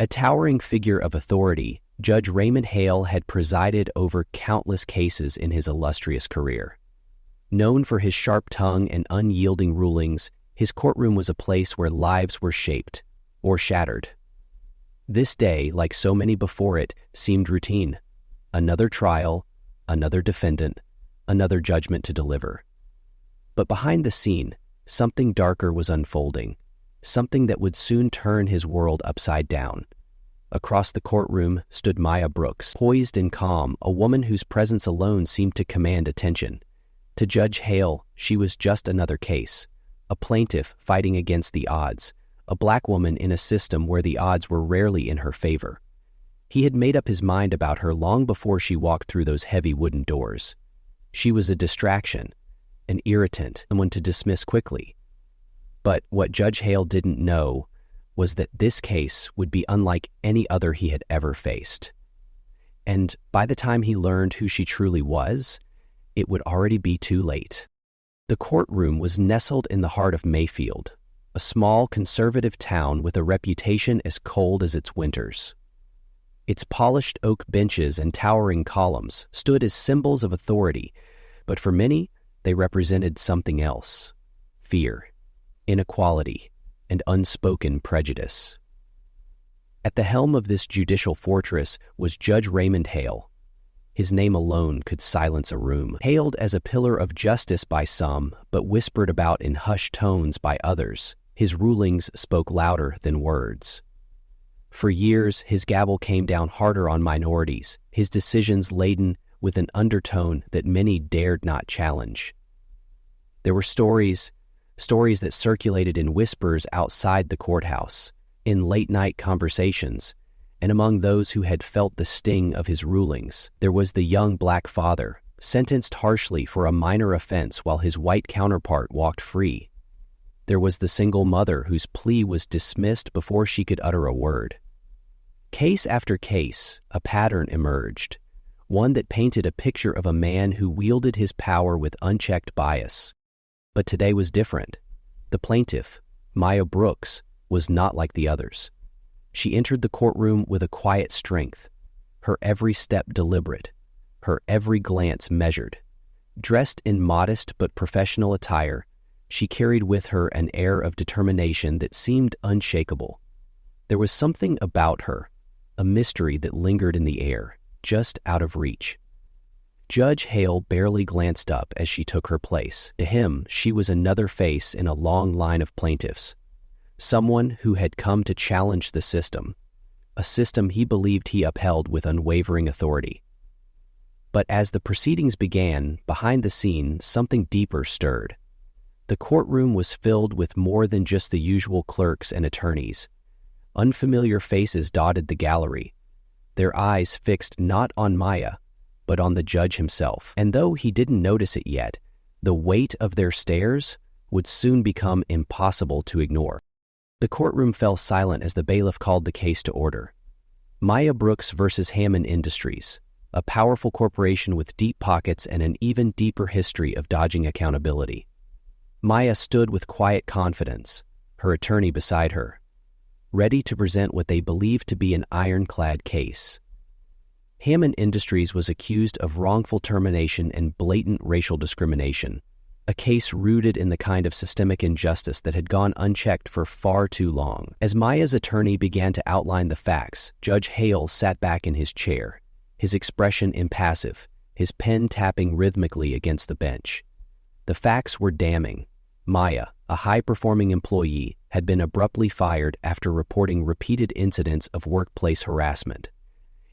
A towering figure of authority, Judge Raymond Hale had presided over countless cases in his illustrious career. Known for his sharp tongue and unyielding rulings, his courtroom was a place where lives were shaped or shattered. This day, like so many before it, seemed routine. Another trial, another defendant, another judgment to deliver. But behind the scene, something darker was unfolding, something that would soon turn his world upside down. Across the courtroom stood Maya Brooks, poised and calm, a woman whose presence alone seemed to command attention. To Judge Hale, she was just another case, a plaintiff fighting against the odds, a black woman in a system where the odds were rarely in her favor. He had made up his mind about her long before she walked through those heavy wooden doors. She was a distraction, an irritant, someone to dismiss quickly. But what Judge Hale didn't know was that this case would be unlike any other he had ever faced. And by the time he learned who she truly was, it would already be too late. The courtroom was nestled in the heart of Mayfield, a small conservative town with a reputation as cold as its winters. Its polished oak benches and towering columns stood as symbols of authority, but for many, they represented something else: fear, inequality, and unspoken prejudice. At the helm of this judicial fortress was Judge Raymond Hale. His name alone could silence a room. Hailed as a pillar of justice by some, but whispered about in hushed tones by others, his rulings spoke louder than words. For years, his gavel came down harder on minorities, his decisions laden with an undertone that many dared not challenge. There were stories that circulated in whispers outside the courthouse, in late-night conversations, and among those who had felt the sting of his rulings. There was the young black father, sentenced harshly for a minor offense while his white counterpart walked free. There was the single mother whose plea was dismissed before she could utter a word. Case after case, a pattern emerged, one that painted a picture of a man who wielded his power with unchecked bias. But today was different. The plaintiff, Maya Brooks, was not like the others. She entered the courtroom with a quiet strength, her every step deliberate, her every glance measured. Dressed in modest but professional attire, she carried with her an air of determination that seemed unshakable. There was something about her, a mystery that lingered in the air, just out of reach. Judge Hale barely glanced up as she took her place. To him, she was another face in a long line of plaintiffs, someone who had come to challenge the system, a system he believed he upheld with unwavering authority. But as the proceedings began, behind the scenes, something deeper stirred. The courtroom was filled with more than just the usual clerks and attorneys. Unfamiliar faces dotted the gallery, their eyes fixed not on Maya, but on the judge himself. And though he didn't notice it yet, the weight of their stares would soon become impossible to ignore. The courtroom fell silent as the bailiff called the case to order. Maya Brooks versus Hammond Industries, a powerful corporation with deep pockets and an even deeper history of dodging accountability. Maya stood with quiet confidence, her attorney beside her, ready to present what they believed to be an ironclad case. Hammond Industries was accused of wrongful termination and blatant racial discrimination, a case rooted in the kind of systemic injustice that had gone unchecked for far too long. As Maya's attorney began to outline the facts, Judge Hale sat back in his chair, his expression impassive, his pen tapping rhythmically against the bench. The facts were damning. Maya, a high-performing employee, had been abruptly fired after reporting repeated incidents of workplace harassment.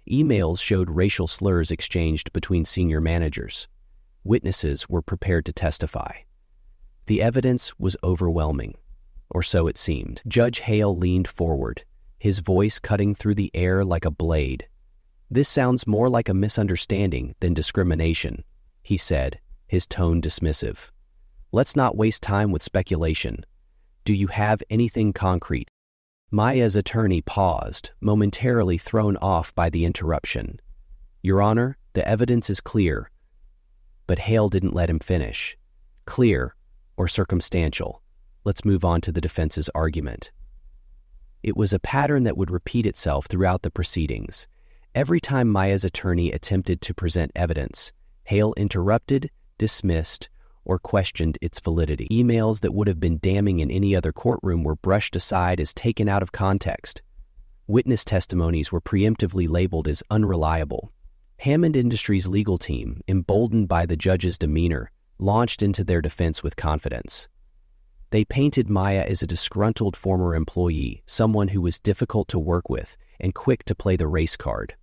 Emails showed racial slurs exchanged between senior managers. Witnesses were prepared to testify. The evidence was overwhelming, or so it seemed. Judge Hale leaned forward, his voice cutting through the air like a blade. "This sounds more like a misunderstanding than discrimination," he said, his tone dismissive. "Let's not waste time with speculation. Do you have anything concrete?" Maya's attorney paused, momentarily thrown off by the interruption. "Your Honor, the evidence is clear." But Hale didn't let him finish. "Clear or circumstantial? Let's move on to the defense's argument." It was a pattern that would repeat itself throughout the proceedings. Every time Maya's attorney attempted to present evidence, Hale interrupted, dismissed, or questioned its validity. Emails that would have been damning in any other courtroom were brushed aside as taken out of context. Witness testimonies were preemptively labeled as unreliable. Hammond Industries' legal team, emboldened by the judge's demeanor, launched into their defense with confidence. They painted Maya as a disgruntled former employee, someone who was difficult to work with and quick to play the race card.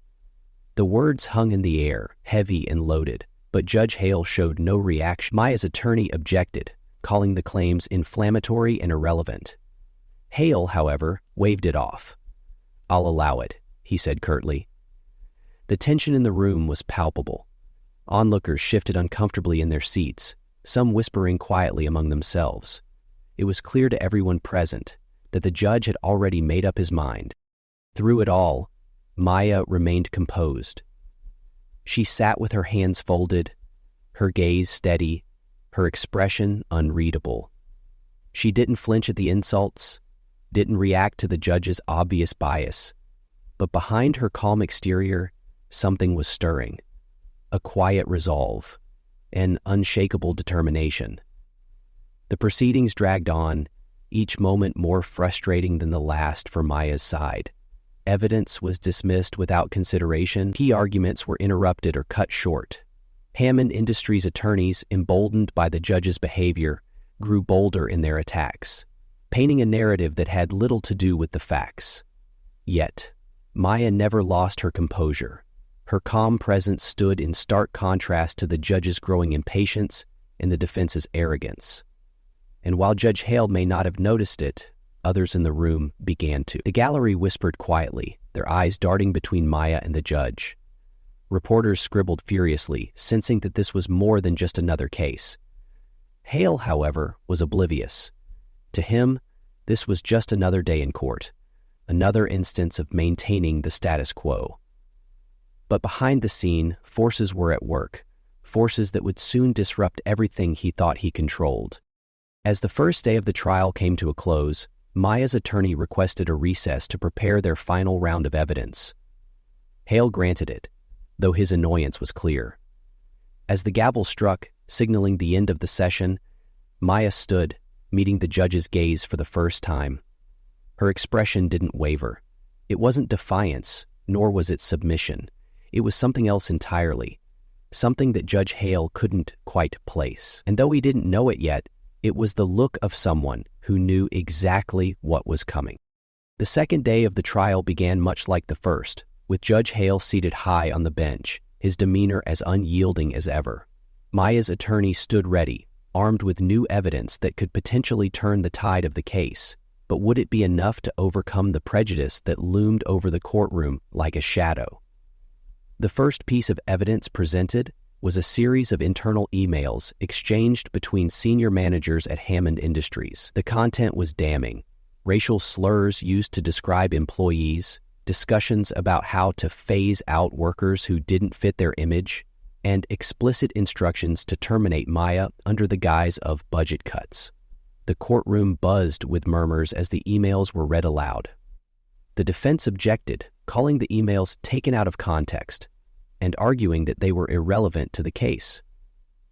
The words hung in the air, heavy and loaded, but Judge Hale showed no reaction. Maya's attorney objected, calling the claims inflammatory and irrelevant. Hale, however, waved it off. "I'll allow it," he said curtly. The tension in the room was palpable. Onlookers shifted uncomfortably in their seats, some whispering quietly among themselves. It was clear to everyone present that the judge had already made up his mind. Through it all, Maya remained composed. She sat with her hands folded, her gaze steady, her expression unreadable. She didn't flinch at the insults, didn't react to the judge's obvious bias, but behind her calm exterior, something was stirring. A quiet resolve, an unshakable determination. The proceedings dragged on, each moment more frustrating than the last for Maya's side. Evidence was dismissed without consideration. Key arguments were interrupted or cut short. Hammond Industries attorneys, emboldened by the judge's behavior, grew bolder in their attacks, painting a narrative that had little to do with the facts. Yet, Maya never lost her composure. Her calm presence stood in stark contrast to the judge's growing impatience and the defense's arrogance. And while Judge Hale may not have noticed it, others in the room began to. The gallery whispered quietly, their eyes darting between Maya and the judge. Reporters scribbled furiously, sensing that this was more than just another case. Hale, however, was oblivious. To him, this was just another day in court, another instance of maintaining the status quo. But behind the scene, forces were at work, forces that would soon disrupt everything he thought he controlled. As the first day of the trial came to a close, Maya's attorney requested a recess to prepare their final round of evidence. Hale granted it, though his annoyance was clear. As the gavel struck, signaling the end of the session, Maya stood, meeting the judge's gaze for the first time. Her expression didn't waver. It wasn't defiance, nor was it submission. It was something else entirely, something that Judge Hale couldn't quite place. And though he didn't know it yet, it was the look of someone who knew exactly what was coming. The second day of the trial began much like the first, with Judge Hale seated high on the bench, his demeanor as unyielding as ever. Maya's attorney stood ready, armed with new evidence that could potentially turn the tide of the case. But would it be enough to overcome the prejudice that loomed over the courtroom like a shadow? The first piece of evidence presented was a series of internal emails exchanged between senior managers at Hammond Industries. The content was damning. Racial slurs used to describe employees, discussions about how to phase out workers who didn't fit their image, and explicit instructions to terminate Maya under the guise of budget cuts. The courtroom buzzed with murmurs as the emails were read aloud. The defense objected, calling the emails taken out of context, and arguing that they were irrelevant to the case.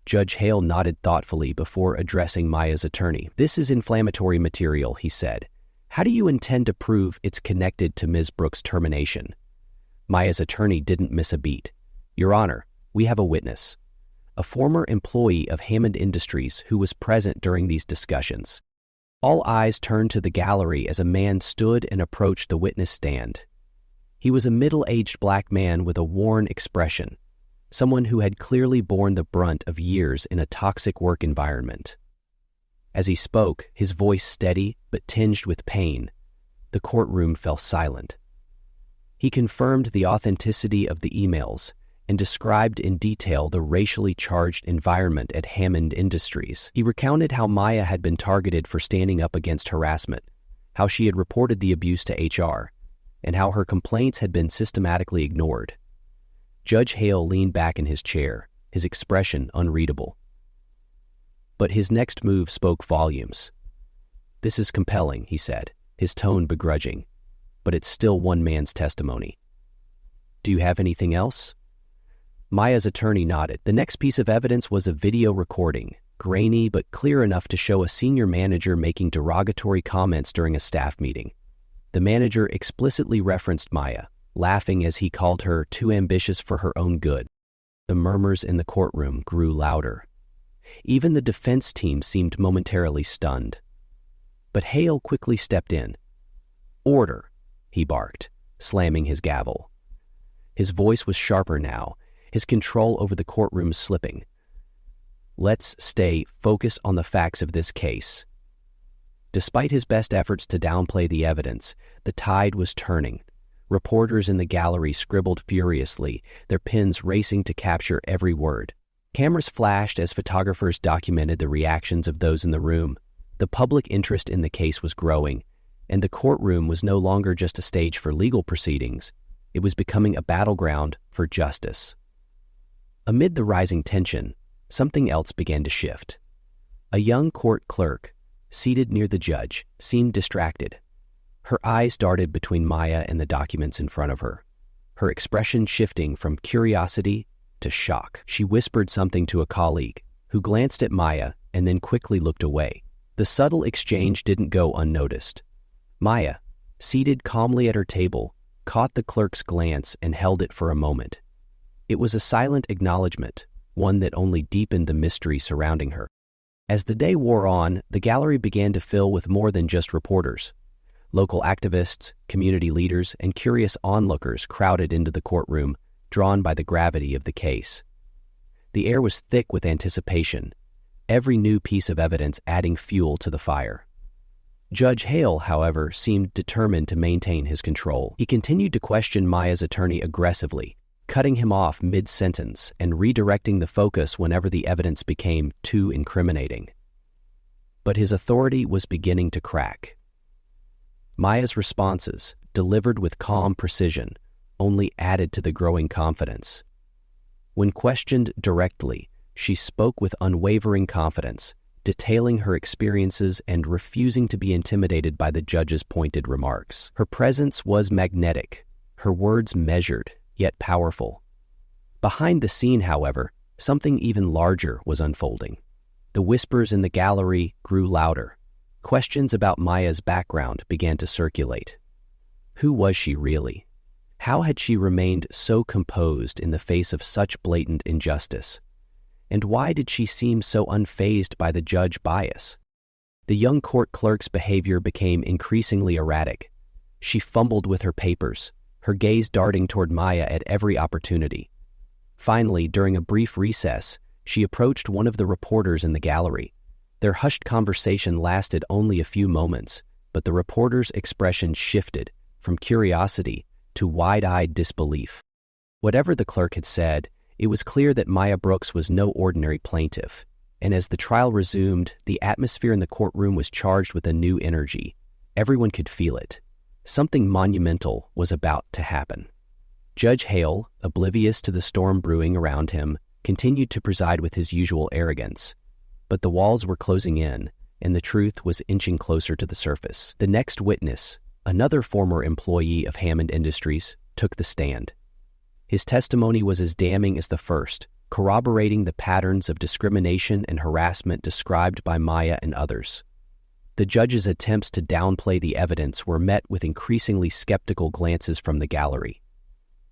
Judge Hale nodded thoughtfully before addressing Maya's attorney. "This is inflammatory material," he said. "How do you intend to prove it's connected to Ms. Brooks' termination?" Maya's attorney didn't miss a beat. "Your Honor, we have a witness, a former employee of Hammond Industries who was present during these discussions." All eyes turned to the gallery as a man stood and approached the witness stand. He was a middle-aged black man with a worn expression, someone who had clearly borne the brunt of years in a toxic work environment. As he spoke, his voice steady but tinged with pain, the courtroom fell silent. He confirmed the authenticity of the emails and described in detail the racially charged environment at Hammond Industries. He recounted how Maya had been targeted for standing up against harassment, how she had reported the abuse to HR, and how her complaints had been systematically ignored. Judge Hale leaned back in his chair, his expression unreadable. But his next move spoke volumes. "This is compelling," he said, his tone begrudging. but it's still one man's testimony. Do you have anything else? Maya's attorney nodded. The next piece of evidence was a video recording, grainy but clear enough to show a senior manager making derogatory comments during a staff meeting. The manager explicitly referenced Maya, laughing as he called her too ambitious for her own good. The murmurs in the courtroom grew louder. Even the defense team seemed momentarily stunned. But Hale quickly stepped in. "Order," he barked, slamming his gavel. His voice was sharper now, his control over the courtroom slipping. "Let's stay focused on the facts of this case." Despite his best efforts to downplay the evidence, the tide was turning. Reporters in the gallery scribbled furiously, their pens racing to capture every word. Cameras flashed as photographers documented the reactions of those in the room. The public interest in the case was growing, and the courtroom was no longer just a stage for legal proceedings. It was becoming a battleground for justice. Amid the rising tension, something else began to shift. A young court clerk, seated near the judge, seemed distracted. Her eyes darted between Maya and the documents in front of her, her expression shifting from curiosity to shock. She whispered something to a colleague, who glanced at Maya and then quickly looked away. The subtle exchange didn't go unnoticed. Maya, seated calmly at her table, caught the clerk's glance and held it for a moment. It was a silent acknowledgement, one that only deepened the mystery surrounding her. As the day wore on, the gallery began to fill with more than just reporters. Local activists, community leaders, and curious onlookers crowded into the courtroom, drawn by the gravity of the case. The air was thick with anticipation, every new piece of evidence adding fuel to the fire. Judge Hale, however, seemed determined to maintain his control. He continued to question Maya's attorney aggressively, cutting him off mid-sentence and redirecting the focus whenever the evidence became too incriminating. But his authority was beginning to crack. Maya's responses, delivered with calm precision, only added to the growing confidence. When questioned directly, she spoke with unwavering confidence, detailing her experiences and refusing to be intimidated by the judge's pointed remarks. Her presence was magnetic, her words measured, yet powerful. Behind the scene, however, something even larger was unfolding. The whispers in the gallery grew louder. Questions about Maya's background began to circulate. Who was she really? How had she remained so composed in the face of such blatant injustice? And why did she seem so unfazed by the judge's bias? The young court clerk's behavior became increasingly erratic. She fumbled with her papers, her gaze darting toward Maya at every opportunity. Finally, during a brief recess, she approached one of the reporters in the gallery. Their hushed conversation lasted only a few moments, but the reporter's expression shifted from curiosity to wide-eyed disbelief. Whatever the clerk had said, it was clear that Maya Brooks was no ordinary plaintiff, and as the trial resumed, the atmosphere in the courtroom was charged with a new energy. Everyone could feel it. Something monumental was about to happen. Judge Hale, oblivious to the storm brewing around him, continued to preside with his usual arrogance. But the walls were closing in, and the truth was inching closer to the surface. The next witness, another former employee of Hammond Industries, took the stand. His testimony was as damning as the first, corroborating the patterns of discrimination and harassment described by Maya and others. The judge's attempts to downplay the evidence were met with increasingly skeptical glances from the gallery.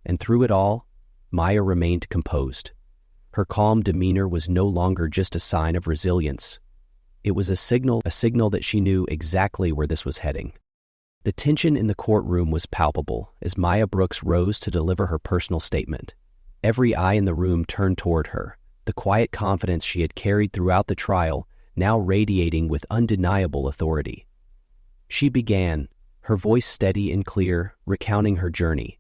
And through it all, Maya remained composed. Her calm demeanor was no longer just a sign of resilience. It was a signal that she knew exactly where this was heading. The tension in the courtroom was palpable as Maya Brooks rose to deliver her personal statement. Every eye in the room turned toward her, the quiet confidence she had carried throughout the trial now radiating with undeniable authority. She began, her voice steady and clear, recounting her journey,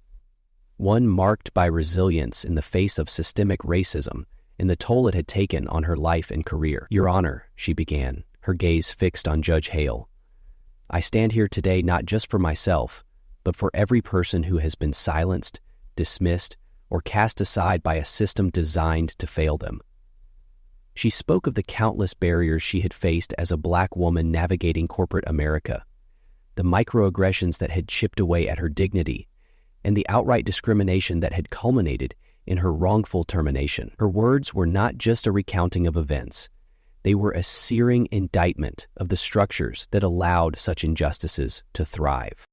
one marked by resilience in the face of systemic racism and the toll it had taken on her life and career. "Your Honor," she began, her gaze fixed on Judge Hale, "I stand here today not just for myself, but for every person who has been silenced, dismissed, or cast aside by a system designed to fail them." She spoke of the countless barriers she had faced as a Black woman navigating corporate America, the microaggressions that had chipped away at her dignity, and the outright discrimination that had culminated in her wrongful termination. Her words were not just a recounting of events. They were a searing indictment of the structures that allowed such injustices to thrive.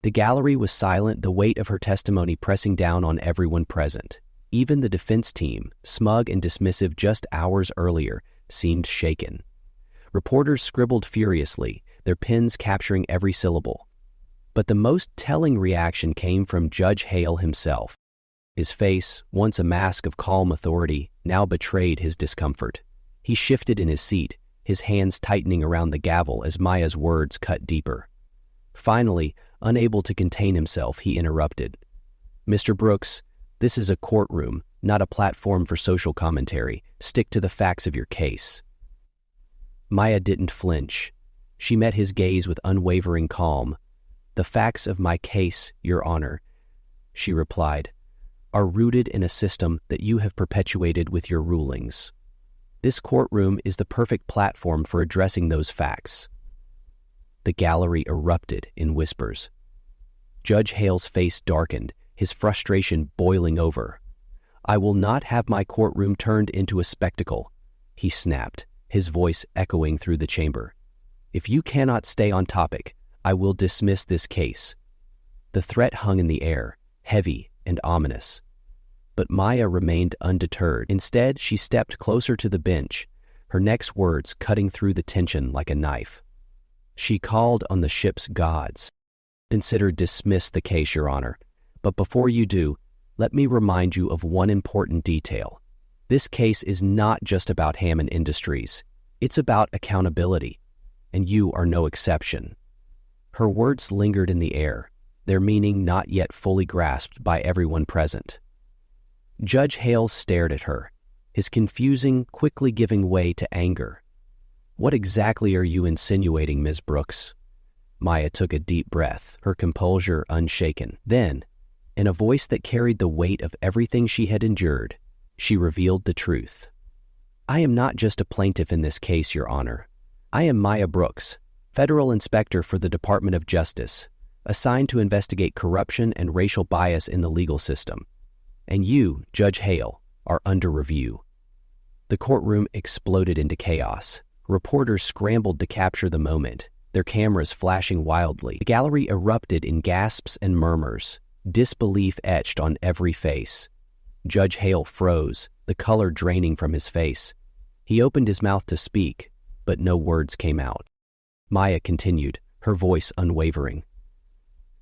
The gallery was silent, the weight of her testimony pressing down on everyone present. Even the defense team, smug and dismissive just hours earlier, seemed shaken. Reporters scribbled furiously, their pens capturing every syllable. But the most telling reaction came from Judge Hale himself. His face, once a mask of calm authority, now betrayed his discomfort. He shifted in his seat, his hands tightening around the gavel as Maya's words cut deeper. Finally, unable to contain himself, he interrupted. "Mr. Brooks, this is a courtroom, not a platform for social commentary. Stick to the facts of your case." Maya didn't flinch. She met his gaze with unwavering calm. "The facts of my case, Your Honor," she replied, "are rooted in a system that you have perpetuated with your rulings. This courtroom is the perfect platform for addressing those facts." The gallery erupted in whispers. Judge Hale's face darkened, his frustration boiling over. "I will not have my courtroom turned into a spectacle," he snapped, his voice echoing through the chamber. "If you cannot stay on topic, I will dismiss this case." The threat hung in the air, heavy and ominous. But Maya remained undeterred. Instead, she stepped closer to the bench, her next words cutting through the tension like a knife. She called on the ship's gods. "Consider dismiss the case, Your Honor. But before you do, let me remind you of one important detail. This case is not just about Hammond Industries. It's about accountability, and you are no exception." Her words lingered in the air, their meaning not yet fully grasped by everyone present. Judge Hale stared at her, his confusing quickly giving way to anger. "What exactly are you insinuating, Ms. Brooks?" Maya took a deep breath, her composure unshaken. Then, in a voice that carried the weight of everything she had endured, she revealed the truth. "I am not just a plaintiff in this case, Your Honor. I am Maya Brooks, federal inspector for the Department of Justice, assigned to investigate corruption and racial bias in the legal system. And you, Judge Hale, are under review." The courtroom exploded into chaos. Reporters scrambled to capture the moment, their cameras flashing wildly. The gallery erupted in gasps and murmurs, disbelief etched on every face. Judge Hale froze, the color draining from his face. He opened his mouth to speak, but no words came out. Maya continued, her voice unwavering.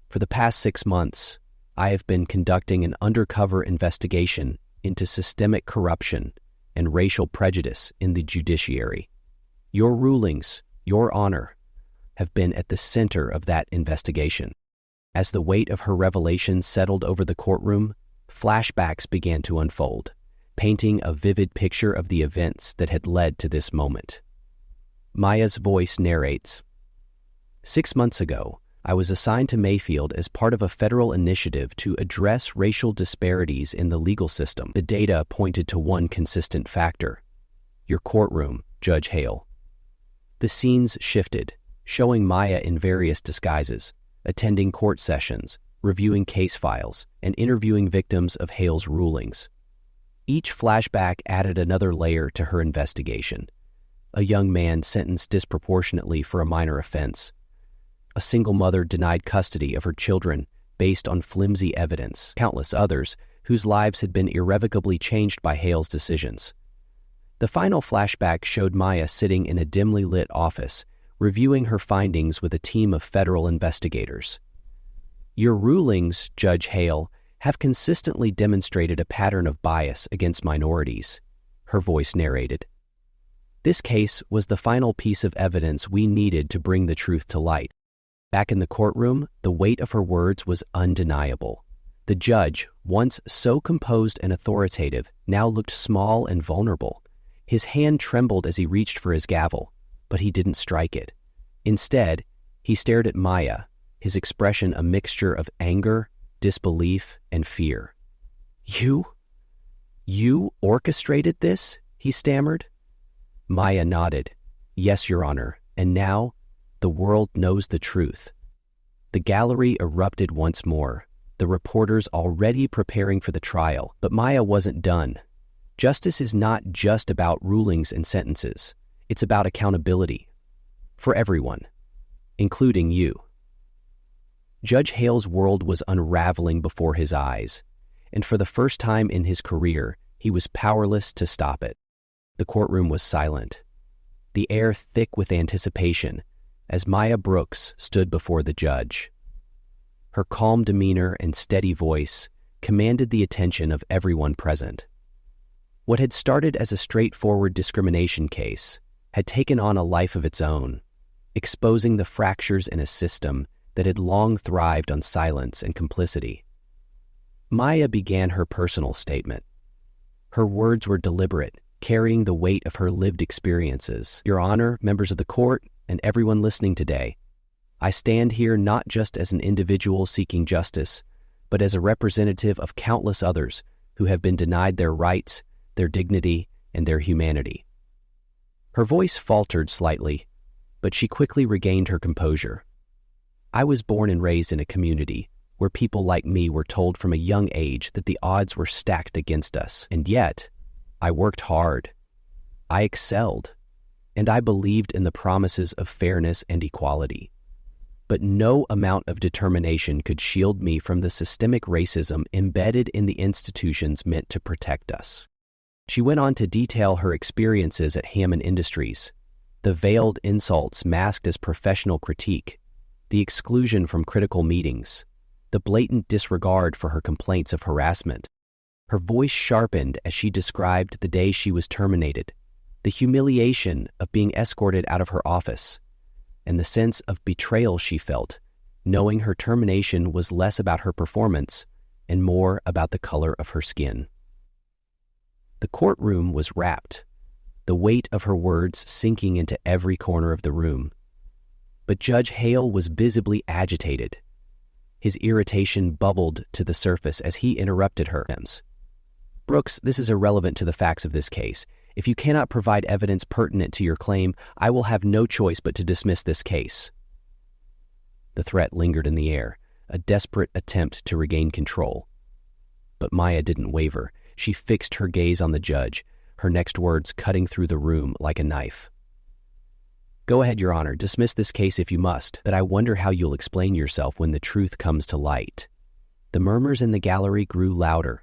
"For the past 6 months, I have been conducting an undercover investigation into systemic corruption and racial prejudice in the judiciary. Your rulings, Your Honor, have been at the center of that investigation." As the weight of her revelations settled over the courtroom, flashbacks began to unfold, painting a vivid picture of the events that had led to this moment. Maya's voice narrates, "6 months ago, I was assigned to Mayfield as part of a federal initiative to address racial disparities in the legal system. The data pointed to one consistent factor: your courtroom, Judge Hale." The scenes shifted, showing Maya in various disguises, attending court sessions, reviewing case files, and interviewing victims of Hale's rulings. Each flashback added another layer to her investigation. A young man sentenced disproportionately for a minor offense. A single mother denied custody of her children based on flimsy evidence. Countless others whose lives had been irrevocably changed by Hale's decisions. The final flashback showed Maya sitting in a dimly lit office, reviewing her findings with a team of federal investigators. "Your rulings, Judge Hale, have consistently demonstrated a pattern of bias against minorities," her voice narrated. "This case was the final piece of evidence we needed to bring the truth to light." Back in the courtroom, the weight of her words was undeniable. The judge, once so composed and authoritative, now looked small and vulnerable. His hand trembled as he reached for his gavel, but he didn't strike it. Instead, he stared at Maya, his expression a mixture of anger, disbelief, and fear. You orchestrated this?" he stammered. Maya nodded. "Yes, Your Honor, and now the world knows the truth." The gallery erupted once more, the reporters already preparing for the trial. But Maya wasn't done. Justice is not just about rulings and sentences. It's about accountability. For everyone, including you. Judge Hale's world was unraveling before his eyes, and for the first time in his career, he was powerless to stop it. The courtroom was silent, the air thick with anticipation, as Maya Brooks stood before the judge. Her calm demeanor and steady voice commanded the attention of everyone present. What had started as a straightforward discrimination case had taken on a life of its own, exposing the fractures in a system that had long thrived on silence and complicity. Maya began her personal statement. Her words were deliberate, carrying the weight of her lived experiences. Your Honor, members of the court, and everyone listening today, I stand here not just as an individual seeking justice, but as a representative of countless others who have been denied their rights, their dignity, and their humanity. Her voice faltered slightly, but she quickly regained her composure. I was born and raised in a community where people like me were told from a young age that the odds were stacked against us, and yet, I worked hard. I excelled, and I believed in the promises of fairness and equality. But no amount of determination could shield me from the systemic racism embedded in the institutions meant to protect us. She went on to detail her experiences at Hammond Industries, the veiled insults masked as professional critique, the exclusion from critical meetings, the blatant disregard for her complaints of harassment. Her voice sharpened as she described the day she was terminated, the humiliation of being escorted out of her office, and the sense of betrayal she felt, knowing her termination was less about her performance and more about the color of her skin. The courtroom was rapt, the weight of her words sinking into every corner of the room. But Judge Hale was visibly agitated. His irritation bubbled to the surface as he interrupted her. Brooks, this is irrelevant to the facts of this case. If you cannot provide evidence pertinent to your claim, I will have no choice but to dismiss this case. The threat lingered in the air, a desperate attempt to regain control. But Maya didn't waver. She fixed her gaze on the judge, her next words cutting through the room like a knife. Go ahead, Your Honor, dismiss this case if you must, but I wonder how you'll explain yourself when the truth comes to light. The murmurs in the gallery grew louder.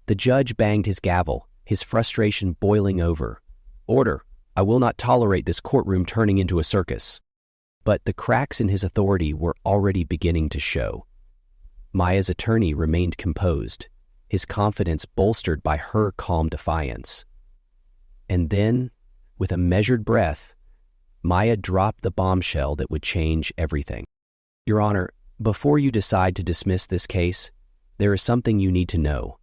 The judge banged his gavel, his frustration boiling over. Order! I will not tolerate this courtroom turning into a circus. But the cracks in his authority were already beginning to show. Maya's attorney remained composed, his confidence bolstered by her calm defiance. And then, with a measured breath, Maya dropped the bombshell that would change everything. Your Honor, before you decide to dismiss this case, there is something you need to know.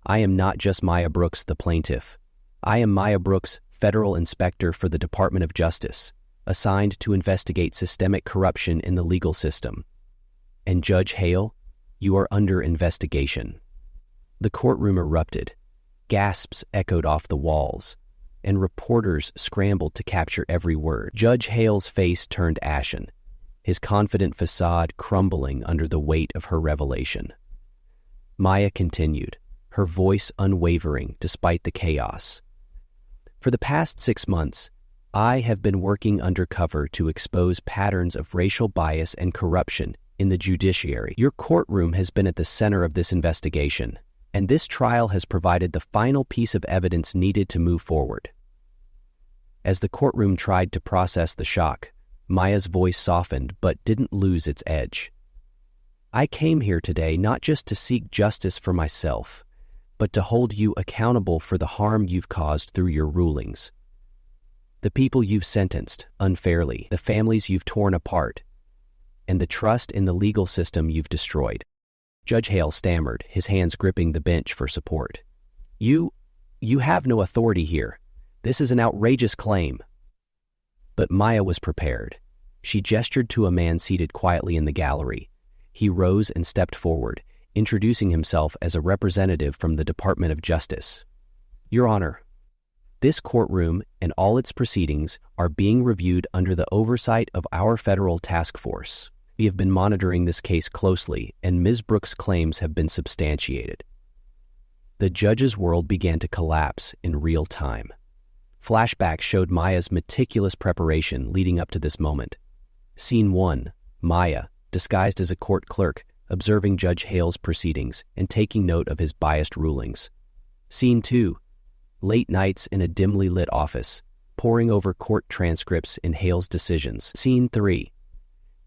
I am not just Maya Brooks, the plaintiff. I am Maya Brooks, federal inspector for the Department of Justice, assigned to investigate systemic corruption in the legal system. And Judge Hale, you are under investigation. The courtroom erupted. Gasps echoed off the walls, and reporters scrambled to capture every word. Judge Hale's face turned ashen, his confident facade crumbling under the weight of her revelation. Maya continued, her voice unwavering despite the chaos. For the past 6 months, I have been working undercover to expose patterns of racial bias and corruption in the judiciary. Your courtroom has been at the center of this investigation, and this trial has provided the final piece of evidence needed to move forward. As the courtroom tried to process the shock, Maya's voice softened but didn't lose its edge. I came here today not just to seek justice for myself, but to hold you accountable for the harm you've caused through your rulings. The people you've sentenced unfairly, the families you've torn apart, and the trust in the legal system you've destroyed. Judge Hale stammered, his hands gripping the bench for support. You have no authority here. This is an outrageous claim. But Maya was prepared. She gestured to a man seated quietly in the gallery. He rose and stepped forward, introducing himself as a representative from the Department of Justice. Your Honor, this courtroom and all its proceedings are being reviewed under the oversight of our federal task force. We have been monitoring this case closely, and Ms. Brooks' claims have been substantiated. The judge's world began to collapse in real time. Flashbacks showed Maya's meticulous preparation leading up to this moment. Scene 1. Maya, disguised as a court clerk, observing Judge Hale's proceedings and taking note of his biased rulings. Scene 2. Late nights in a dimly lit office, poring over court transcripts in Hale's decisions. Scene 3.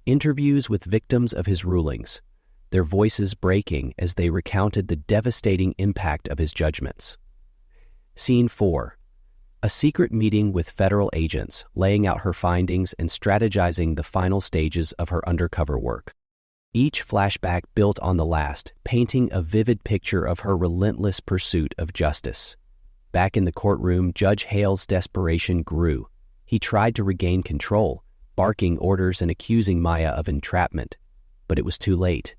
Interviews with victims of his rulings, their voices breaking as they recounted the devastating impact of his judgments. Scene 4. A secret meeting with federal agents, laying out her findings and strategizing the final stages of her undercover work. Each flashback built on the last, painting a vivid picture of her relentless pursuit of justice. Back in the courtroom, Judge Hale's desperation grew. He tried to regain control, barking orders and accusing Maya of entrapment, but it was too late.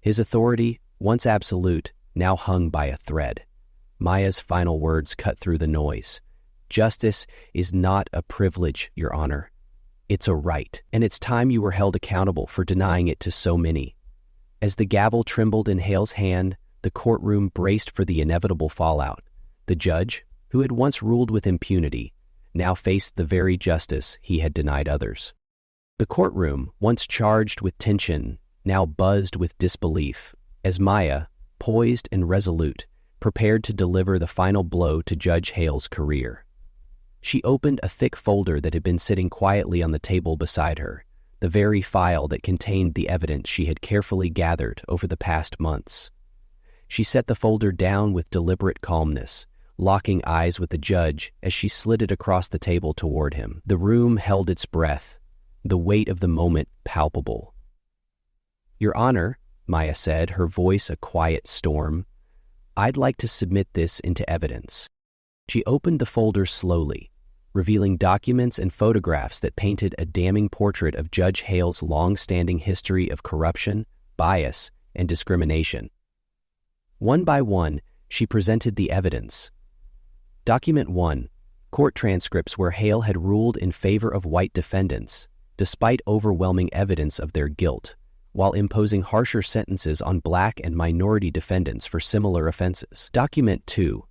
His authority, once absolute, now hung by a thread. Maya's final words cut through the noise. Justice is not a privilege, Your Honor. It's a right, and it's time you were held accountable for denying it to so many. As the gavel trembled in Hale's hand, the courtroom braced for the inevitable fallout. The judge, who had once ruled with impunity, now faced the very justice he had denied others. The courtroom, once charged with tension, now buzzed with disbelief, as Maya, poised and resolute, prepared to deliver the final blow to Judge Hale's career. She opened a thick folder that had been sitting quietly on the table beside her, the very file that contained the evidence she had carefully gathered over the past months. She set the folder down with deliberate calmness, locking eyes with the judge as she slid it across the table toward him. The room held its breath, the weight of the moment palpable. Your Honor, Maya said, her voice a quiet storm, I'd like to submit this into evidence. She opened the folder slowly, revealing documents and photographs that painted a damning portrait of Judge Hale's long-standing history of corruption, bias, and discrimination. One by one, she presented the evidence. Document 1. Court transcripts where Hale had ruled in favor of white defendants, despite overwhelming evidence of their guilt, while imposing harsher sentences on black and minority defendants for similar offenses. Document 2.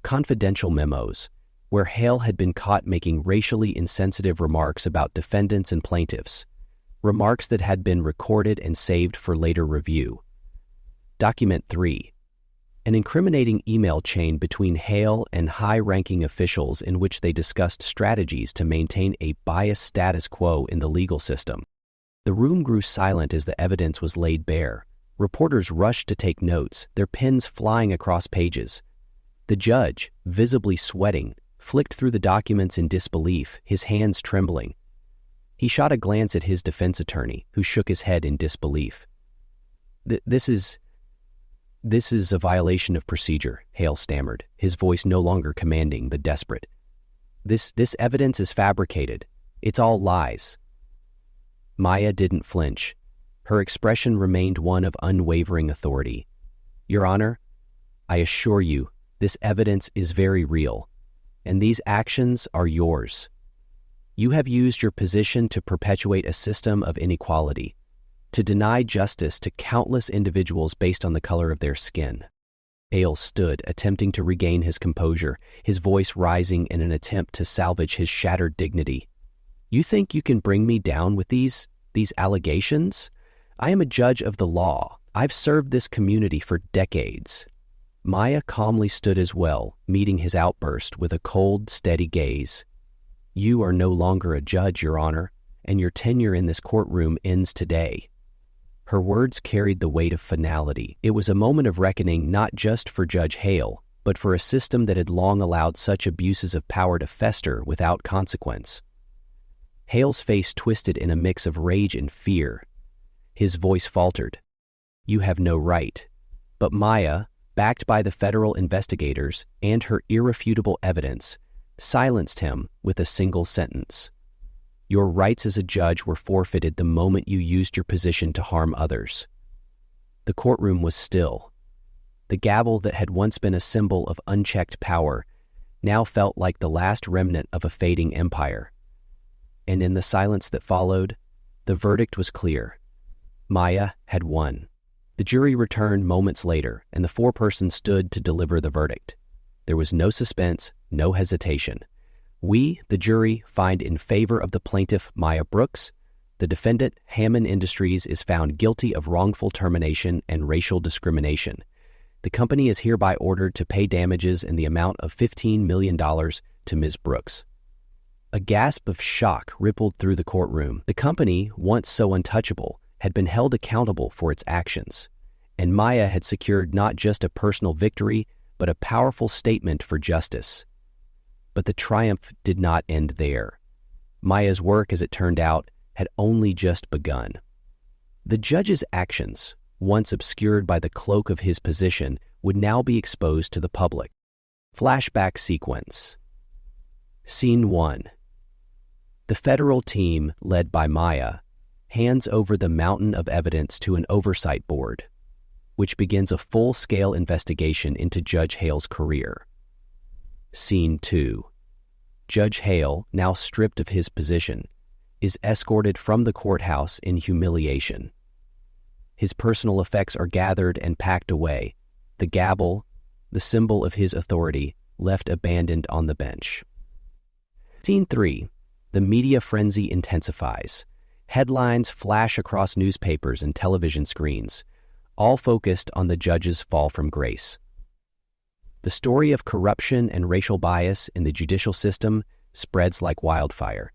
Confidential memos, where Hale had been caught making racially insensitive remarks about defendants and plaintiffs, remarks that had been recorded and saved for later review. Document 3. An incriminating email chain between Hale and high-ranking officials in which they discussed strategies to maintain a biased status quo in the legal system. The room grew silent as the evidence was laid bare. Reporters rushed to take notes, their pens flying across pages. The judge, visibly sweating, flicked through the documents in disbelief, his hands trembling. He shot a glance at his defense attorney, who shook his head in disbelief. This is a violation of procedure, Hale stammered, his voice no longer commanding but desperate. This evidence is fabricated. It's all lies. Maya didn't flinch. Her expression remained one of unwavering authority. Your Honor, I assure you, this evidence is very real, and these actions are yours. You have used your position to perpetuate a system of inequality, to deny justice to countless individuals based on the color of their skin. Hale stood, attempting to regain his composure, his voice rising in an attempt to salvage his shattered dignity. You think you can bring me down with these allegations? I am a judge of the law. I've served this community for decades. Maya calmly stood as well, meeting his outburst with a cold, steady gaze. You are no longer a judge, Your Honor, and your tenure in this courtroom ends today. Her words carried the weight of finality. It was a moment of reckoning not just for Judge Hale, but for a system that had long allowed such abuses of power to fester without consequence. Hale's face twisted in a mix of rage and fear. His voice faltered. You have no right. But Maya, backed by the federal investigators and her irrefutable evidence, silenced him with a single sentence. Your rights as a judge were forfeited the moment you used your position to harm others. The courtroom was still. The gavel that had once been a symbol of unchecked power now felt like the last remnant of a fading empire. And in the silence that followed, the verdict was clear. Maya had won. The jury returned moments later, and the foreperson stood to deliver the verdict. There was no suspense, no hesitation. We, the jury, find in favor of the plaintiff, Maya Brooks. The defendant, Hammond Industries, is found guilty of wrongful termination and racial discrimination. The company is hereby ordered to pay damages in the amount of $15 million to Ms. Brooks. A gasp of shock rippled through the courtroom. The company, once so untouchable, had been held accountable for its actions, and Maya had secured not just a personal victory, but a powerful statement for justice. But the triumph did not end there. Maya's work, as it turned out, had only just begun. The judge's actions, once obscured by the cloak of his position, would now be exposed to the public. Flashback sequence. Scene 1. The federal team, led by Maya, hands over the mountain of evidence to an oversight board, which begins a full-scale investigation into Judge Hale's career. Scene 2. Judge Hale, now stripped of his position, is escorted from the courthouse in humiliation. His personal effects are gathered and packed away, the gavel, the symbol of his authority, left abandoned on the bench. Scene 3. The media frenzy intensifies. Headlines flash across newspapers and television screens, all focused on the judge's fall from grace. The story of corruption and racial bias in the judicial system spreads like wildfire.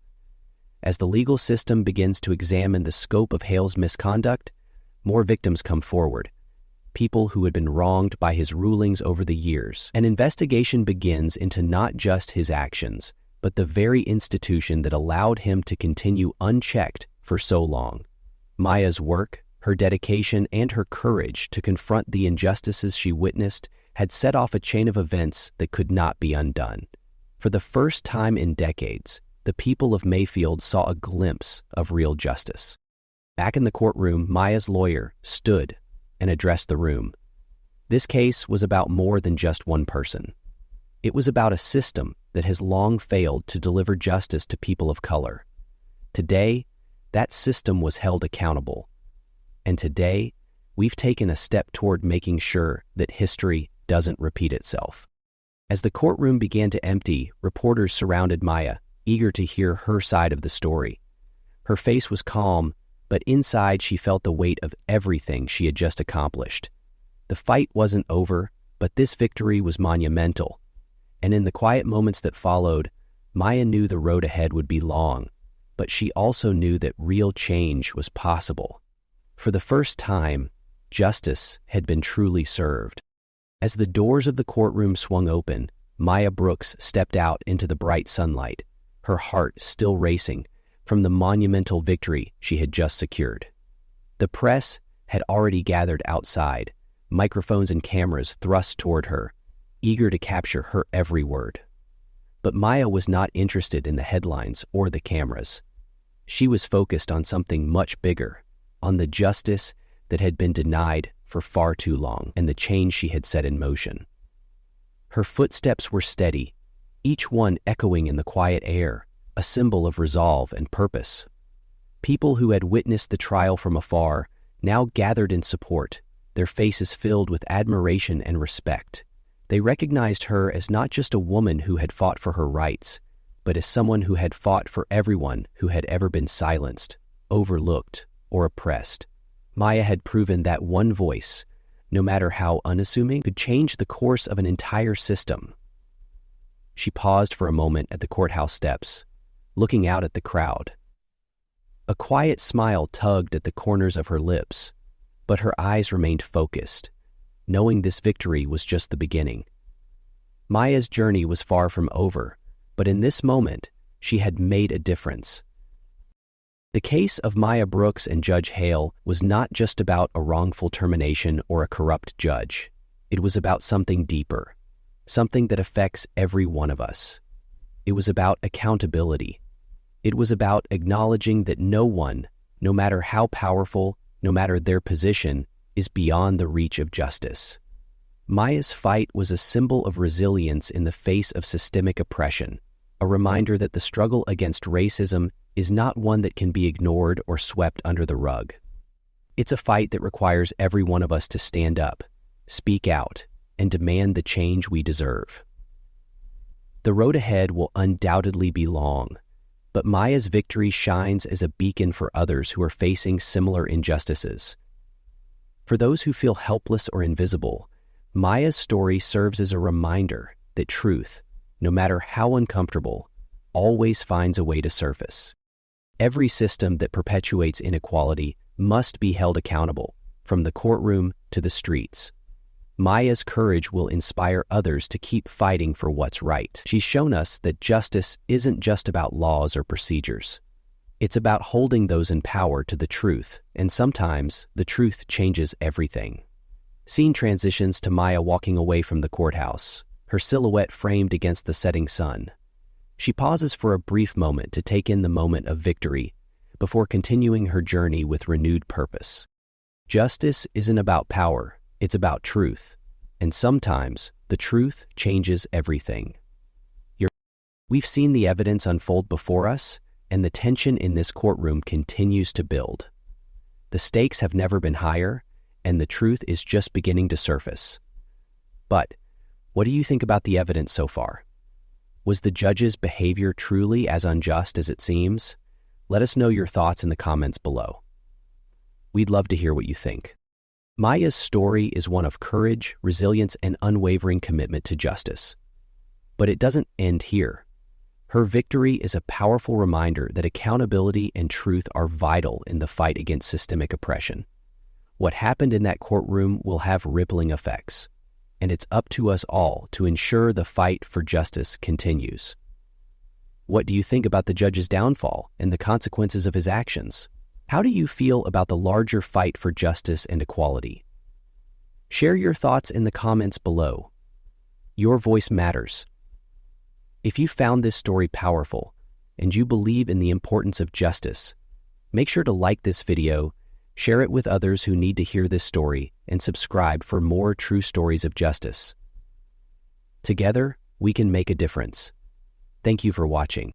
As the legal system begins to examine the scope of Hale's misconduct, more victims come forward, people who had been wronged by his rulings over the years. An investigation begins into not just his actions, but the very institution that allowed him to continue unchecked for so long. Maya's work, her dedication, and her courage to confront the injustices she witnessed had set off a chain of events that could not be undone. For the first time in decades, the people of Mayfield saw a glimpse of real justice. Back in the courtroom, Maya's lawyer stood and addressed the room. This case was about more than just one person. It was about a system that has long failed to deliver justice to people of color. Today, that system was held accountable. And today, we've taken a step toward making sure that history doesn't repeat itself. As the courtroom began to empty, reporters surrounded Maya, eager to hear her side of the story. Her face was calm, but inside she felt the weight of everything she had just accomplished. The fight wasn't over, but this victory was monumental. And in the quiet moments that followed, Maya knew the road ahead would be long, but she also knew that real change was possible. For the first time, justice had been truly served. As the doors of the courtroom swung open, Maya Brooks stepped out into the bright sunlight, her heart still racing from the monumental victory she had just secured. The press had already gathered outside, microphones and cameras thrust toward her, eager to capture her every word. But Maya was not interested in the headlines or the cameras. She was focused on something much bigger, on the justice that had been denied for far too long and the change she had set in motion. Her footsteps were steady, each one echoing in the quiet air, a symbol of resolve and purpose. People who had witnessed the trial from afar now gathered in support, their faces filled with admiration and respect. They recognized her as not just a woman who had fought for her rights, but as someone who had fought for everyone who had ever been silenced, overlooked, or oppressed. Maya had proven that one voice, no matter how unassuming, could change the course of an entire system. She paused for a moment at the courthouse steps, looking out at the crowd. A quiet smile tugged at the corners of her lips, but her eyes remained focused, knowing this victory was just the beginning. Maya's journey was far from over, but in this moment, she had made a difference. The case of Maya Brooks and Judge Hale was not just about a wrongful termination or a corrupt judge. It was about something deeper, something that affects every one of us. It was about accountability. It was about acknowledging that no one, no matter how powerful, no matter their position, is beyond the reach of justice. Maya's fight was a symbol of resilience in the face of systemic oppression, a reminder that the struggle against racism is not one that can be ignored or swept under the rug. It's a fight that requires every one of us to stand up, speak out, and demand the change we deserve. The road ahead will undoubtedly be long, but Maya's victory shines as a beacon for others who are facing similar injustices. For those who feel helpless or invisible, Maya's story serves as a reminder that truth, no matter how uncomfortable, always finds a way to surface. Every system that perpetuates inequality must be held accountable, from the courtroom to the streets. Maya's courage will inspire others to keep fighting for what's right. She's shown us that justice isn't just about laws or procedures. It's about holding those in power to the truth, and sometimes the truth changes everything. Scene transitions to Maya walking away from the courthouse, her silhouette framed against the setting sun. She pauses for a brief moment to take in the moment of victory before continuing her journey with renewed purpose. Justice isn't about power, it's about truth, and sometimes the truth changes everything. We've seen the evidence unfold before us, and the tension in this courtroom continues to build. The stakes have never been higher, and the truth is just beginning to surface. But what do you think about the evidence so far? Was the judge's behavior truly as unjust as it seems? Let us know your thoughts in the comments below. We'd love to hear what you think. Maya's story is one of courage, resilience, and unwavering commitment to justice. But it doesn't end here. Her victory is a powerful reminder that accountability and truth are vital in the fight against systemic oppression. What happened in that courtroom will have rippling effects, and it's up to us all to ensure the fight for justice continues. What do you think about the judge's downfall and the consequences of his actions? How do you feel about the larger fight for justice and equality? Share your thoughts in the comments below. Your voice matters. If you found this story powerful and you believe in the importance of justice, make sure to like this video, share it with others who need to hear this story, and subscribe for more true stories of justice. Together, we can make a difference. Thank you for watching.